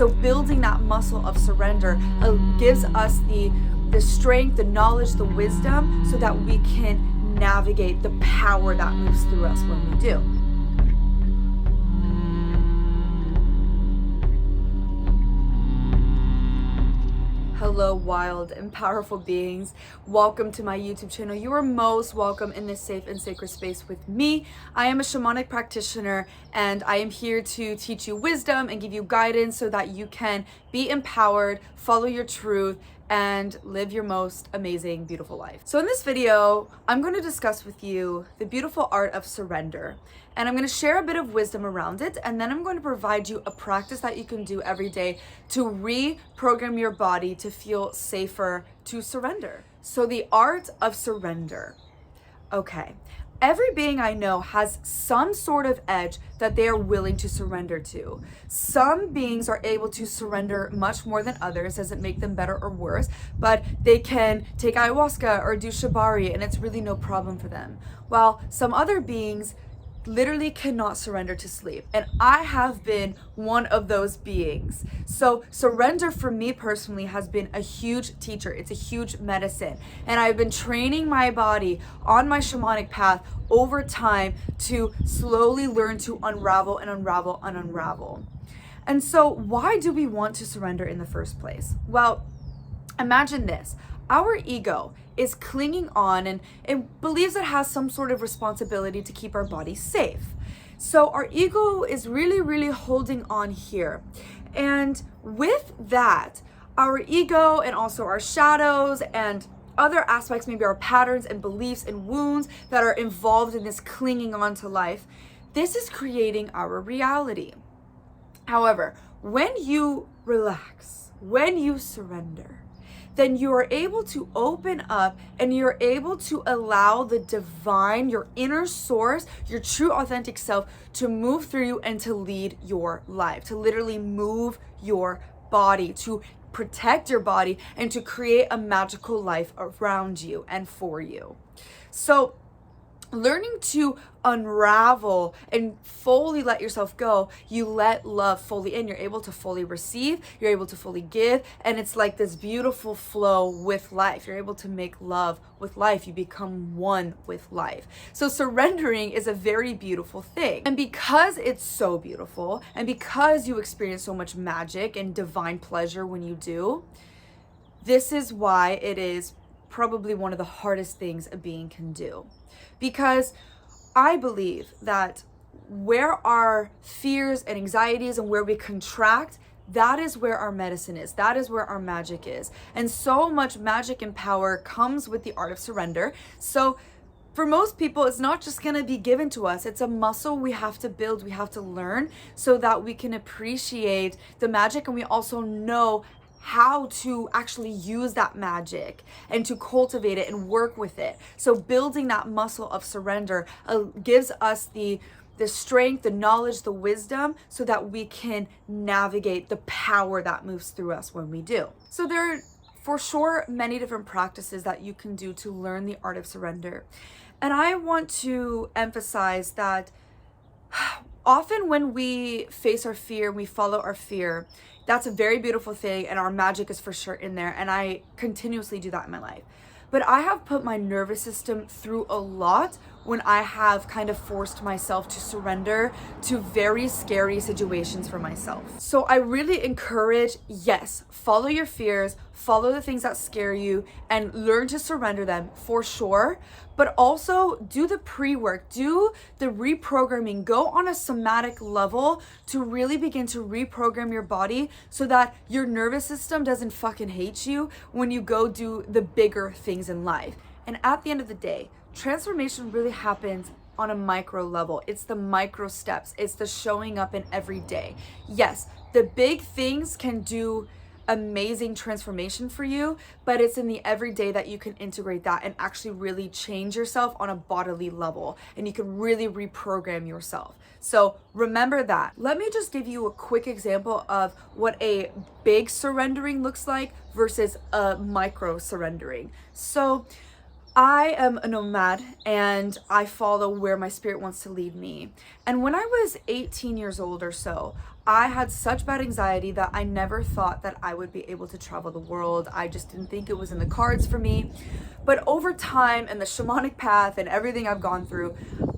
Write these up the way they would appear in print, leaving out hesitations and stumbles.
So building that muscle of surrender gives us the strength, the knowledge, the wisdom, so that we can navigate the power that moves through us when we do. Hello, wild and powerful beings. Welcome to my YouTube channel. You are most welcome in this safe and sacred space with me. I am a shamanic practitioner, and I am here to teach you wisdom and give you guidance so that you can be empowered, follow your truth, and live your most amazing, beautiful life. So in this video, I'm going to discuss with you the beautiful art of surrender. And I'm going to share a bit of wisdom around it, and then I'm going to provide you a practice that you can do every day to reprogram your body to feel safer to surrender. So the art of surrender. Okay. Every being I know has some sort of edge that they are willing to surrender to. Some beings are able to surrender much more than others. Doesn't make them better or worse, but they can take ayahuasca or do shibari and it's really no problem for them. While some other beings literally cannot surrender to sleep. And I have been one of those beings. So surrender for me personally has been a huge teacher. It's a huge medicine. And I've been training my body on my shamanic path over time to slowly learn to unravel and unravel and unravel. And so why do we want to surrender in the first place? Well, imagine this. Our ego is clinging on and it believes it has some sort of responsibility to keep our body safe. So our ego is really holding on here. And with that, our ego and also our shadows and other aspects, maybe our patterns and beliefs and wounds that are involved in this clinging on to life, this is creating our reality. However, when you relax, when you surrender, then you are able to open up and you're able to allow the divine, your inner source, your true authentic self to move through you and to lead your life, to literally move your body, to protect your body and to create a magical life around you and for you. So learning to unravel and fully let yourself go, you let love fully in. You're able to fully receive, you're able to fully give, and it's like this beautiful flow with life. You're able to make love with life. You become one with life. So surrendering is a very beautiful thing. And because it's so beautiful, and because you experience so much magic and divine pleasure when you do, this is why it is probably one of the hardest things a being can do. Because I believe that where our fears and anxieties and where we contract, that is where our medicine is. That is where our magic is. And so much magic and power comes with the art of surrender. So for most people, it's not just going to be given to us. It's a muscle we have to build, we have to learn so that we can appreciate the magic, and we also know how to actually use that magic and to cultivate it and work with it. So building that muscle of surrender gives us the strength, the knowledge, the wisdom, so that we can navigate the power that moves through us when we do. So there are for sure many different practices that you can do to learn the art of surrender. And I want to emphasize that often when we face our fear, we follow our fear, that's a very beautiful thing, and our magic is for sure in there, and I continuously do that in my life. But I have put my nervous system through a lot when I have kind of forced myself to surrender to very scary situations for myself. So I really encourage, yes, follow your fears, follow the things that scare you, and learn to surrender them for sure. But also do the pre-work, do the reprogramming, go on a somatic level to really begin to reprogram your body so that your nervous system doesn't fucking hate you when you go do the bigger things in life. And at the end of the day, transformation really happens on a micro level. It's the micro steps. It's the showing up in every day. Yes, the big things can do amazing transformation for you, but it's in the everyday that you can integrate that and actually really change yourself on a bodily level, and you can really reprogram yourself. So remember that. Let me just give you a quick example of what a big surrendering looks like versus a micro surrendering. So I am a nomad and I follow where my spirit wants to lead me. And when I was 18 years old or so, I had such bad anxiety that I never thought that I would be able to travel the world. I just didn't think it was in the cards for me. But over time and the shamanic path and everything I've gone through,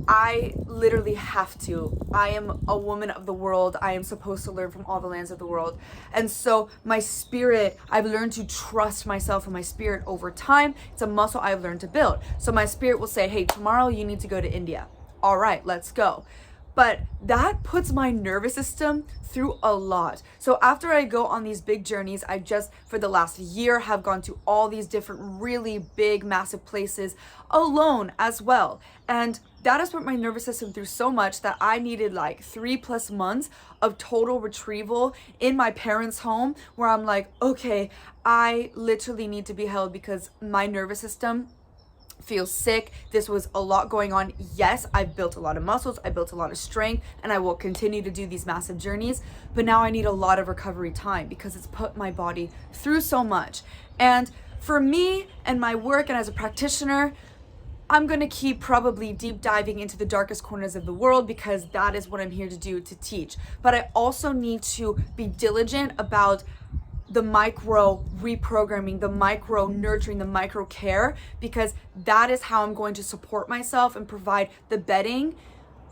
I literally have to. I am a woman of the world. I am supposed to learn from all the lands of the world. And so my spirit, I've learned to trust myself and my spirit over time. It's a muscle I've learned to build. So my spirit will say, hey, tomorrow you need to go to India. All right, let's go. But that puts my nervous system through a lot. So after I go on these big journeys, I just, for the last year, have gone to all these different really big, massive places alone as well. And that has put my nervous system through so much that I needed like 3+ months of total retrieval in my parents' home, where I'm like, okay, I literally need to be held because my nervous system feel sick. This was a lot going on. Yes, I've built a lot of muscles, I built a lot of strength, and I will continue to do these massive journeys, but now I need a lot of recovery time because it's put my body through so much. And for me and my work and as a practitioner, I'm going to keep probably deep diving into the darkest corners of the world because that is what I'm here to do, to teach. But I also need to be diligent about the micro reprogramming, the micro nurturing, the micro care, because that is how I'm going to support myself and provide the bedding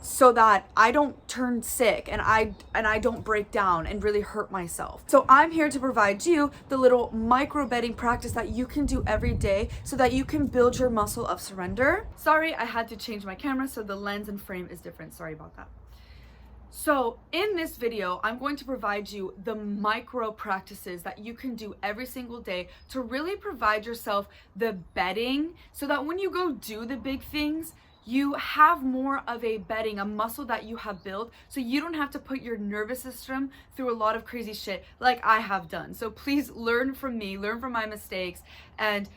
so that I don't turn sick and I don't break down and really hurt myself. So I'm here to provide you the little micro bedding practice that you can do every day so that you can build your muscle of surrender. Sorry, I had to change my camera so the lens and frame is different. Sorry about that. So in this video, I'm going to provide you the micro practices that you can do every single day to really provide yourself the bedding so that when you go do the big things, you have more of a bedding, a muscle that you have built, so you don't have to put your nervous system through a lot of crazy shit like I have done. So please learn from me, learn from my mistakes, and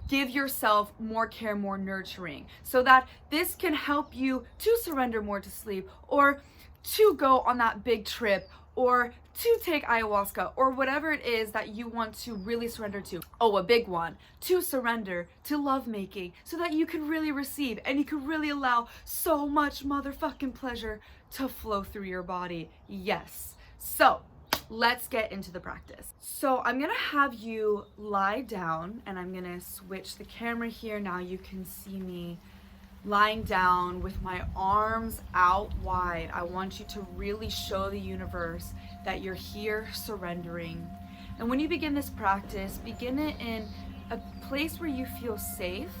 give yourself more care, more nurturing, so that this can help you to surrender more to sleep, or to go on that big trip, or to take ayahuasca, or whatever it is that you want to really surrender to. Oh, a big one, to surrender to lovemaking so that you can really receive and you can really allow so much motherfucking pleasure to flow through your body. Yes. So let's get into the practice. So I'm gonna have you lie down, and I'm gonna switch the camera here. Now you can see me lying down with my arms out wide. I want you to really show the universe that you're here surrendering. And when you begin this practice, begin it in a place where you feel safe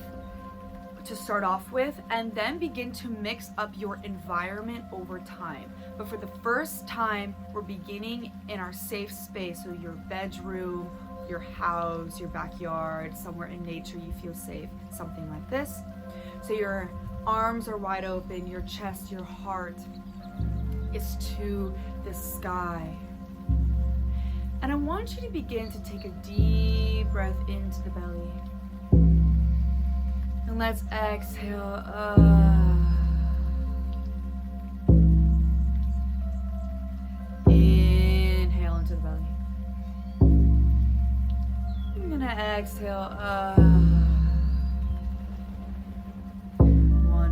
to start off with, and then begin to mix up your environment over time. But for the first time, we're beginning in our safe space, so your bedroom, your house, your backyard, somewhere in nature you feel safe, something like this. So your arms are wide open, your chest, your heart is to the sky. And I want you to begin to take a deep breath into the belly. And let's exhale. Inhale into the belly. I'm gonna exhale.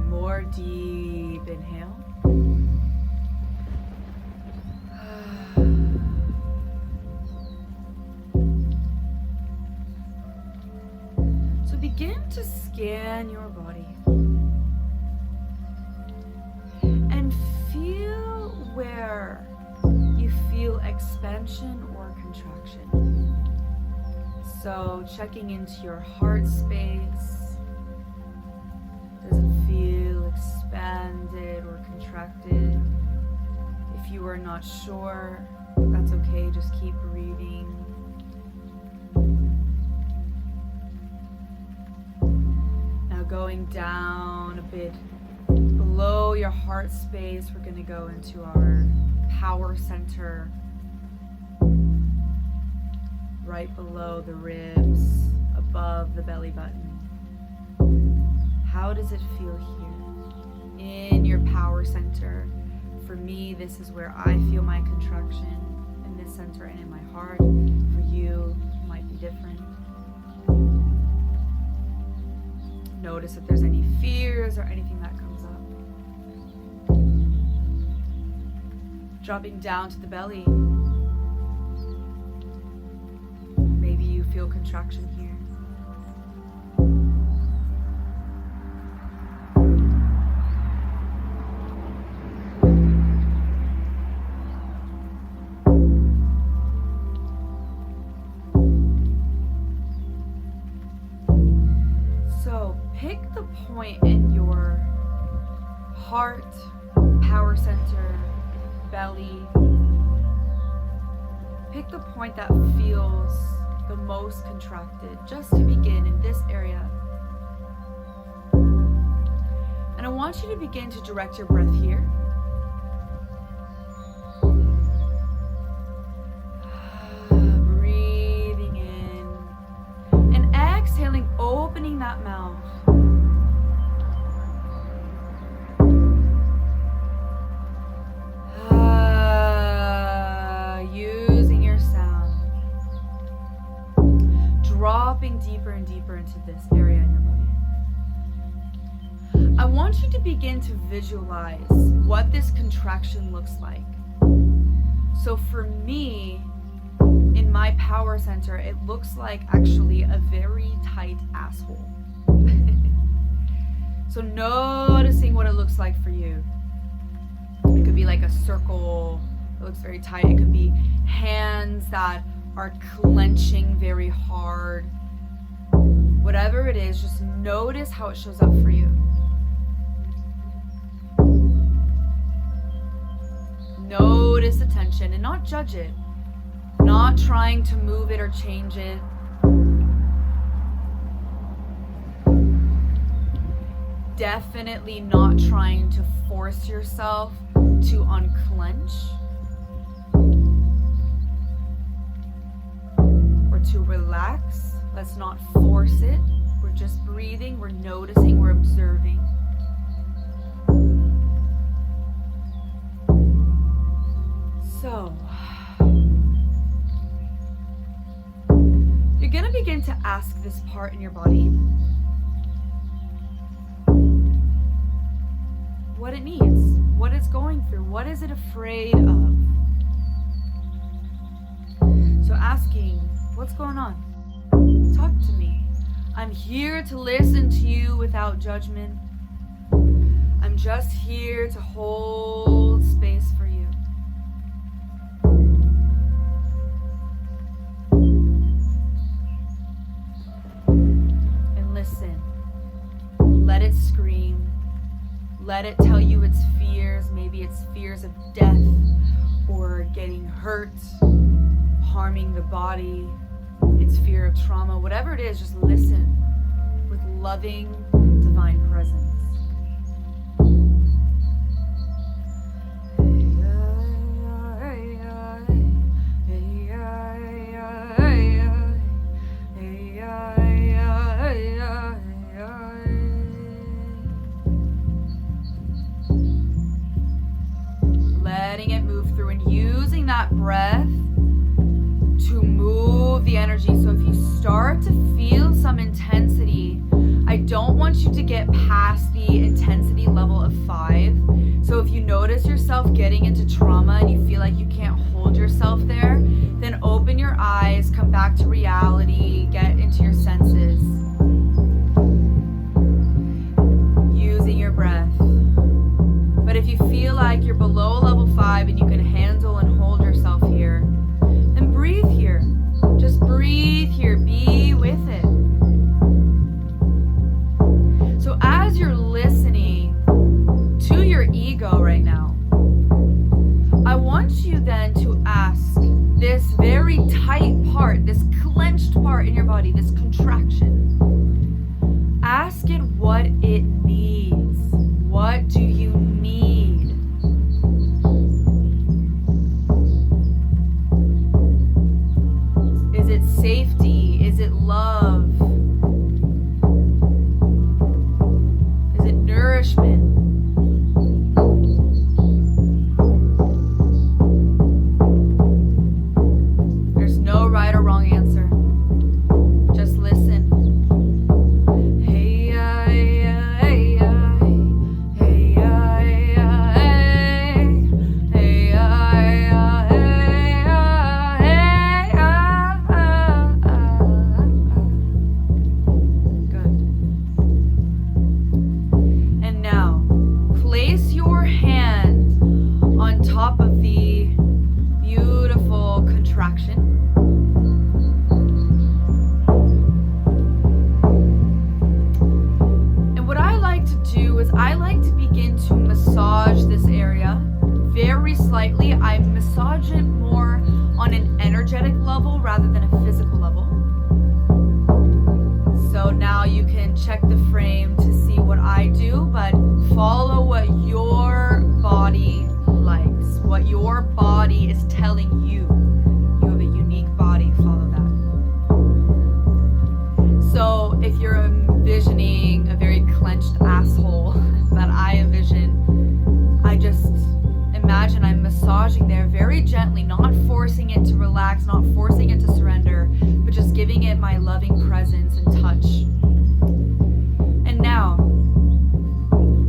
More deep inhale. So begin to scan your body and feel where you feel expansion or contraction. So checking into your heart space. Does it feel expanded or contracted? If you are not sure, that's okay, just keep breathing. Now going down a bit below your heart space, we're going to go into our power center, right below the ribs, above the belly button. How does it feel here in your power center? For me, this is where I feel my contraction, in this center and in my heart. For you, it might be different. Notice if there's any fears or anything that comes up. dropping down to the belly. Maybe you feel contraction here. So pick the point in your heart, power center, belly. Pick the point that feels the most contracted, just to begin in this area. And I want you to begin to direct your breath here. Breathing in and exhaling, opening that mouth. Using your sound. Dropping deeper and deeper into this area in your body. I want you to begin to visualize what this contraction looks like. So for me, in my power center, it looks like actually a very tight asshole. So noticing what it looks like for you. It could be like a circle. It looks very tight. It could be hands that are clenching very hard. Whatever it is, just notice how it shows up for you. Notice the tension and not judge it. Not trying to move it or change it. Definitely not trying to force yourself to unclench or to relax. Let's not force it. We're just breathing, we're noticing, we're observing. So, you're going to begin to ask this part in your body what it needs, what it's going through, what is it afraid of. So asking, what's going on? Talk to me. I'm here to listen to you without judgment. I'm just here to hold space for you. And listen. Let it scream. Let it tell you its fears. Maybe it's fears of death or getting hurt, harming the body. It's fear of trauma. Whatever it is, just listen with loving, divine presence. Letting it move through and using that breath to move the energy. So if you start to feel some intensity, I don't want you to get past the intensity level of 5. So if you notice yourself getting into trauma and you feel like you can't hold yourself there, then open your eyes, come back to reality, get into your senses. Using your breath. But if you feel like you're below level 5 and you can handle and hold yourself here, then breathe here. Just breathe here. Be with it. So as you're listening to your ego right now, I want you then to ask this very tight part, this clenched part in your body, this contraction. Ask it what it needs. What do you need? Is it safety? Is it love? Is it nourishment? There's no right or wrong answer. Just listen. Hey, energetic level rather than a physical level. So now you can check the frame to see what I do, but follow what your body likes, what your body is telling you. You have a unique body, follow that. So if you're envisioning a very clenched asshole that I envision, I just imagine I'm massaging there very gently, not forcing it to relax, not forcing it to surrender, but just giving it my loving presence and touch. And now,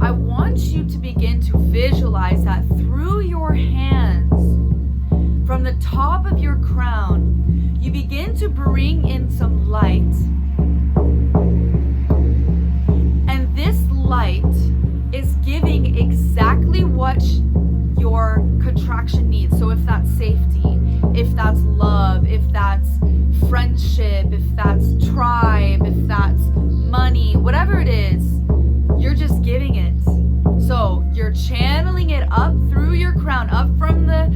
I want you to begin to visualize that through your hands, from the top of your crown, you begin to bring in some light. And this light is giving exactly what your contraction needs. So if that's safety, if that's love, if that's friendship, if that's tribe, if that's money, whatever it is, you're just giving it. So you're channeling it up through your crown, up from the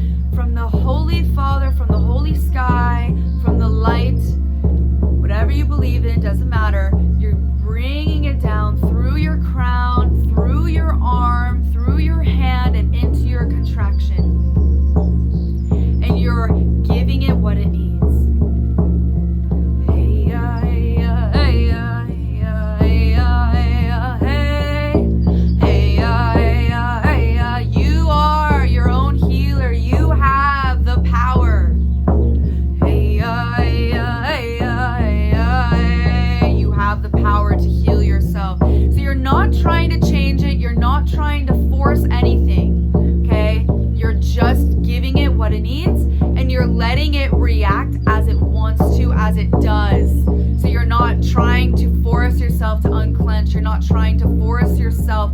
Holy Father, from the Holy Sky, from the light, whatever you believe in, doesn't matter. You're bringing it down through your crown, through your arm, through your hand, and into your contraction. And you're giving it what it needs. You are your own healer. You have the power. You have the power to heal yourself. So you're not trying to change it. You're not trying to force anything. Okay? You're just giving it what it needs, and you're letting it react as it wants to, as it does. So you're not trying to force yourself to unclench. You're not trying to force yourself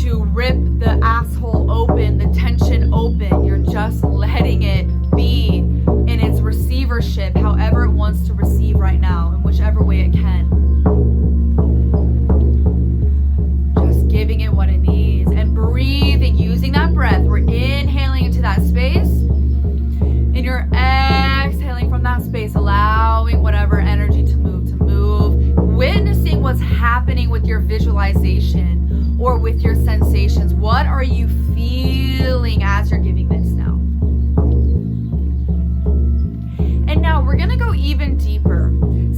to rip the asshole open, the tension open. You're just letting it be in its receivership, however it wants to receive right now, in whichever way it can. Just giving it what it needs and breathing, using that breath. We're inhaling into that space, and you're exhaling from that space, allowing whatever energy to move, witnessing what's happening with your visualization or with your sensations. What are you feeling as you're giving this now? And now we're gonna go even deeper.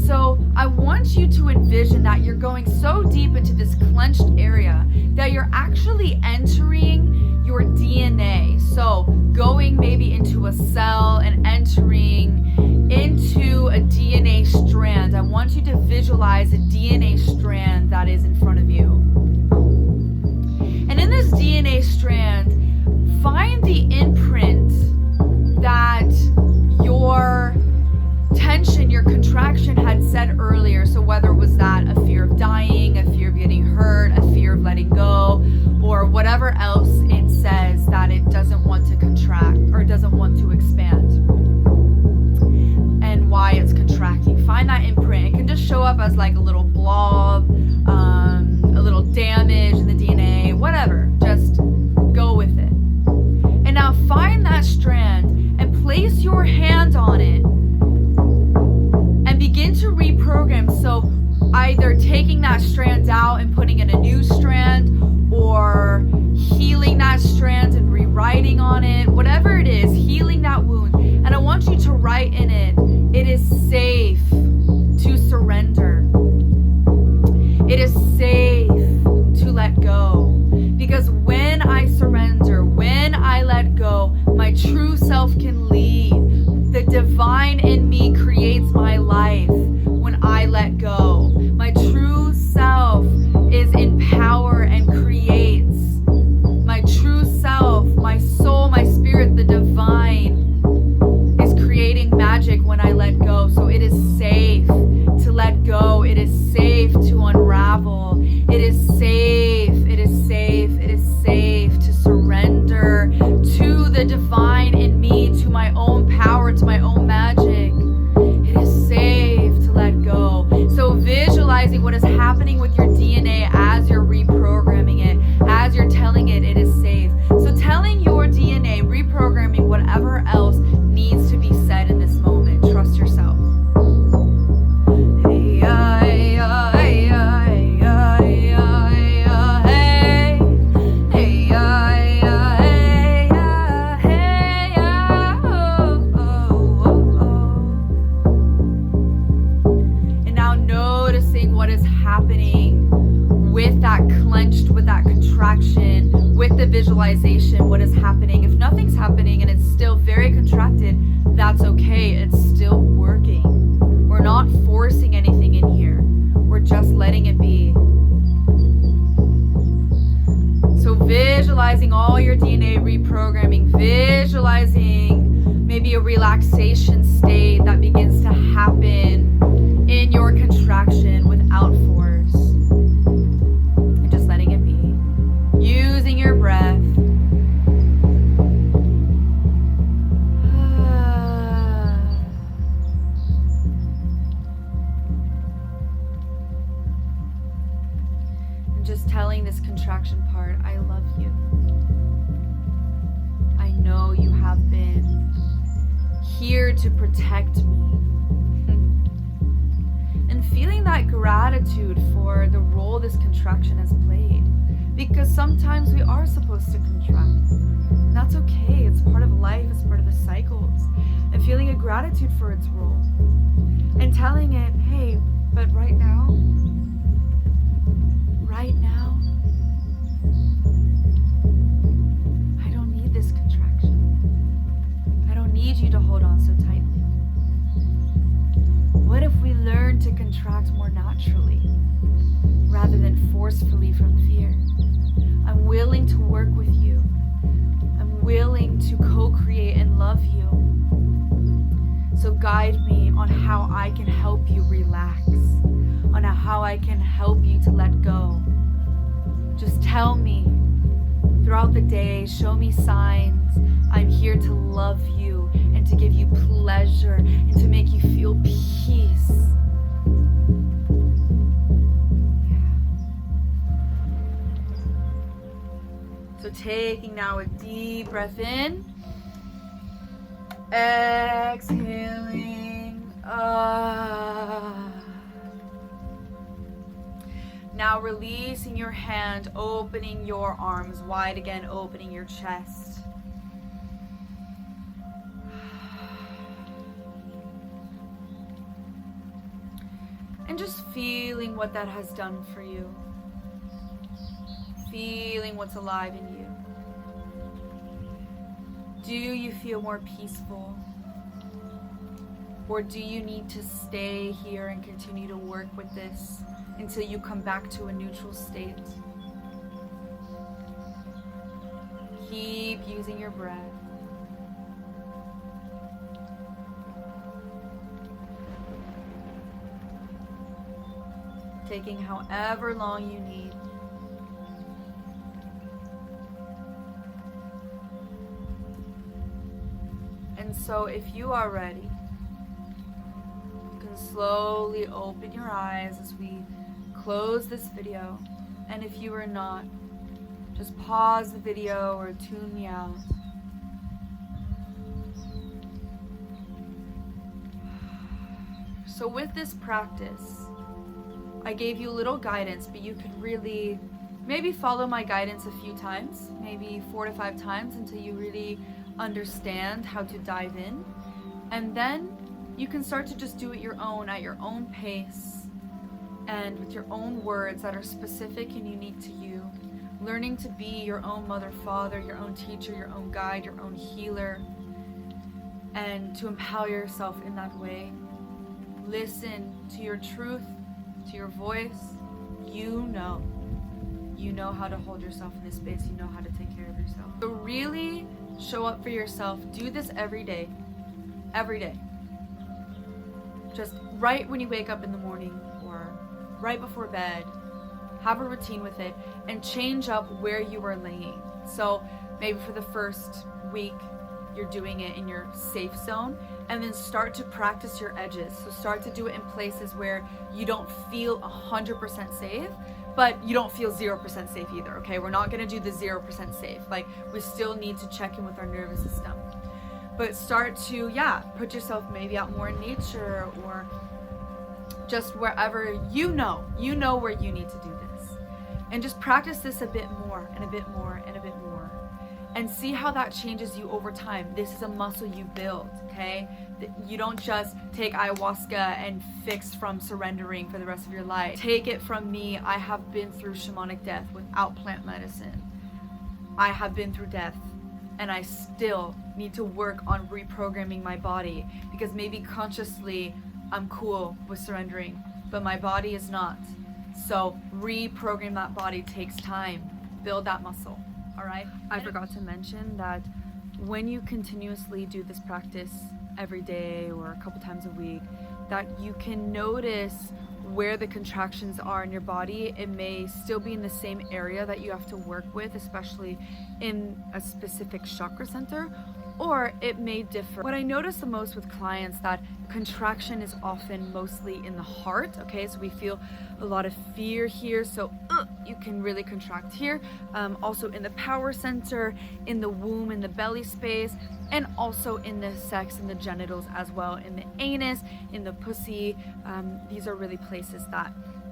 So I want you to envision that you're going so deep into this clenched area that you're actually entering your DNA. So going maybe into a cell and entering into a DNA strand. I want you to visualize a DNA strand that is in front of you. And in this DNA strand, find the imprint that your tension, your contraction had said earlier. So whether it was that a fear of dying, a fear of getting hurt, a fear of letting go, or whatever else it says that it doesn't want to contract or doesn't want to expand, and why it's contracting. Find that imprint. It can just show up as like a little blob, a little damage in the DNA, whatever. Just go with it. And now find that strand and place your hand on it and begin to reprogram. So either taking that strand out and putting in a new strand, or healing that strand and rewriting on it, whatever it is, healing that wound. And I want you to write in it, it is safe to surrender. It is safe to let go. Because when I surrender, when I let go, my true self can lead. The divine in me creates my life when I let go. My true self is in power and creates. My true self, my soul, my spirit, the divine is creating magic when I let go. So it is safe to let go. It is safe to unravel. It is safe. It is safe. It is safe to surrender to the divine in me, to my own power, to my own magic. It is safe to let go. So visualizing what is happening with your DNA as you're reprogramming it, as you're telling it, it is safe. So telling your DNA, reprogramming whatever else needs to be said in this moment. that clenched, with that contraction, with the visualization, what is happening. If nothing's happening and it's still very contracted, that's okay. It's still working. We're not forcing anything in here. We're just letting it be. So visualizing all your DNA reprogramming, visualizing maybe a relaxation state that begins to happen in your contraction without force. And just letting it be. Using your breath. And just telling this contraction part, I love you. I know you have been here to protect me. And feeling that gratitude for the role this contraction has played. Because sometimes we are supposed to contract. And that's okay. It's part of life. It's part of the cycles. And feeling a gratitude for its role. And telling it, hey, but right now, I don't need this contraction. I don't need you to hold on so tightly. What if we learn to contract more naturally rather than forcefully from fear? I'm willing to work with you. I'm willing to co-create and love you. So guide me on how I can help you relax, on how I can help you to let go. Just tell me throughout the day, show me signs. I'm here to love you and to give you pleasure and to make you feel peace. Yeah. So taking now a deep breath in. Exhaling. Now releasing your hand, opening your arms wide again, opening your chest. And just feeling what that has done for you. Feeling what's alive in you. Do you feel more peaceful? Or do you need to stay here and continue to work with this until you come back to a neutral state? Keep using your breath. Taking however long you need. And so if you are ready, you can slowly open your eyes as we close this video. And if you are not, just pause the video or tune me out. So with this practice, I gave you a little guidance, but you could really maybe follow my guidance a few times, maybe 4 to 5 times until you really understand how to dive in. And then you can start to just do it your own, at your own pace and with your own words that are specific and unique to you. Learning to be your own mother, father, your own teacher, your own guide, your own healer, and to empower yourself in that way. Listen to your truth, to your voice. You know how to hold yourself in this space. You know how to take care of yourself. So really show up for yourself. Do this every day. Every day. Just right when you wake up in the morning or right before bed. Have a routine with it and change up where you are laying. So maybe for the first week, you're doing it in your safe zone, and then start to practice your edges. So start to do it in places where you don't feel 100% safe, but you don't feel 0% safe either, okay? We're not gonna do the 0% safe. Like, we still need to check in with our nervous system. But start to, put yourself maybe out more in nature or just wherever you know where you need to do this. And just practice this a bit more and a bit more and a bit more. And see how that changes you over time. This is a muscle you build, okay? You don't just take ayahuasca and fix from surrendering for the rest of your life. Take it from me. I have been through shamanic death without plant medicine. I have been through death, and I still need to work on reprogramming my body, because maybe consciously I'm cool with surrendering, but my body is not. So reprogram that body takes time. Build that muscle. All right. I forgot to mention that when you continuously do this practice every day or a couple times a week, that you can notice where the contractions are in your body. It may still be in the same area that you have to work with, especially in a specific chakra center, or it may differ. What I notice the most with clients, that contraction is often mostly in the heart. Okay, so we feel a lot of fear here, so you can really contract here. Also in the power center, in the womb, in the belly space, and also in the sex and the genitals as well, in the anus, in the pussy. These are really places that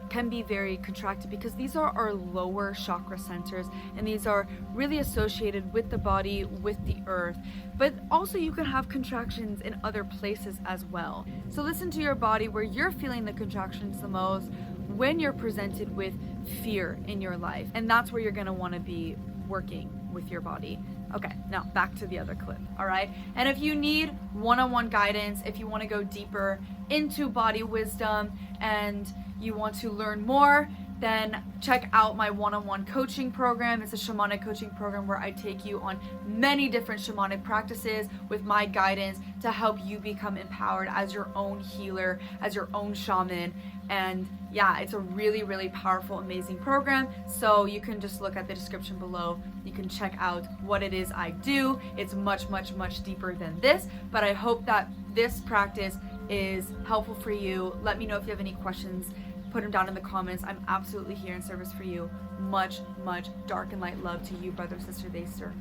can be very contracted, because these are our lower chakra centers, and these are really associated with the body, with the earth. But also you can have contractions in other places as well. So listen to your body where you're feeling the contractions the most when you're presented with fear in your life, and that's where you're going to want to be working with your body. Okay, now back to the other clip. All right, and if you need one-on-one guidance, if you want to go deeper into body wisdom and you want to learn more, then check out my one-on-one coaching program. It's a shamanic coaching program where I take you on many different shamanic practices with my guidance to help you become empowered as your own healer, as your own shaman. And yeah, it's a really, really powerful, amazing program. So you can just look at the description below. You can check out what it is I do. It's much, much, much deeper than this, but I hope that this practice is helpful for you. Let me know if you have any questions. Put them down in the comments. I'm absolutely here in service for you. Much, much dark and light love to you, brother, sister, Dacer.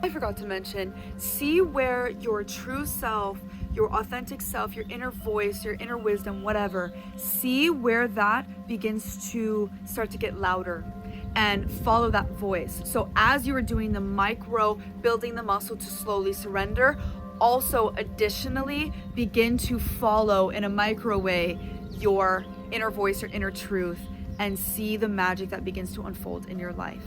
I forgot to mention, see where your true self, your authentic self, your inner voice, your inner wisdom, whatever, see where that begins to start to get louder, and follow that voice. So as you are doing the micro, building the muscle to slowly surrender, also additionally begin to follow in a micro way your inner voice, your inner truth, and see the magic that begins to unfold in your life.